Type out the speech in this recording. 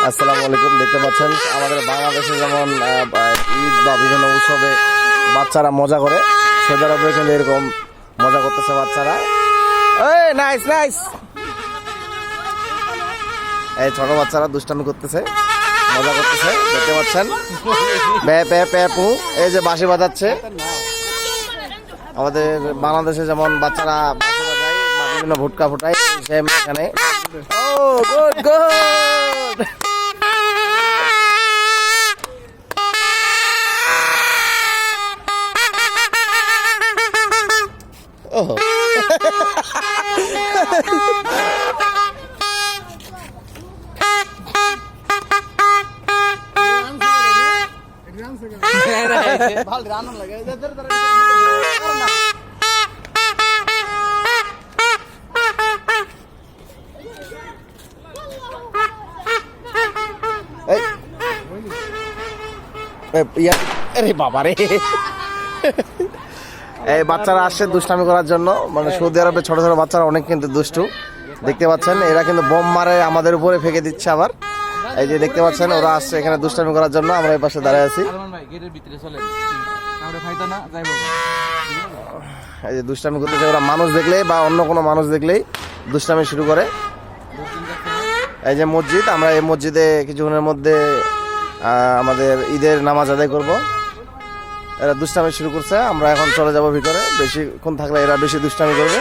আসসালামু আলাইকুম। দেখতে পাচ্ছেন আমাদের বাংলাদেশে যেমন ঈদ বা বিভিন্ন উৎসবে বাচ্চারা মজা করে, সৌদি আরবে কিন্তু এরকম মজা করতেছে বাচ্চারা। এই নাইস নাইস, এই ছোট বাচ্চারা দুষ্টামি করতেছে, মজা করতেছে। দেখতে পাচ্ছেন বে পে পে পু, এই যে বাঁশি বাজাচ্ছে। আমাদের বাংলাদেশে যেমন বাচ্চারা বাঁশি বাজায় বা বিভিন্ন ভুটকা ফুটায়, সেম এখানে। ও গুড গুড। Oh. আরে বাবা রে, এই বাচ্চারা আসছে দুষ্টামি করার জন্য। মানে সৌদি আরবে ছোট ছোট বাচ্চারা অনেক কিন্তু দুষ্টু। দেখতে পাচ্ছেন এরা কিন্তু বোম মারে আমাদের উপরে ফেঁকে দিচ্ছে আবার। এই যে দেখতে পাচ্ছেন ওরা আসছে এখানে দুষ্টামি করার জন্য, আমরা এই পাশে দাঁড়িয়ে আছি। এই যে দুষ্টামি করতেছে ওরা, মানুষ দেখলেই বা অন্য কোনো মানুষ দেখলেই দুষ্টামি শুরু করে। এই যে মসজিদ, আমরা এই মসজিদে কিছুক্ষণের মধ্যে আমাদের ঈদের নামাজ আদায় করব। এরা দুষ্টামি শুরু করছে, আমরা এখন চলে যাব ভিতরে। বেশিক্ষণ থাকলে এরা বেশি দুষ্টামি করবে।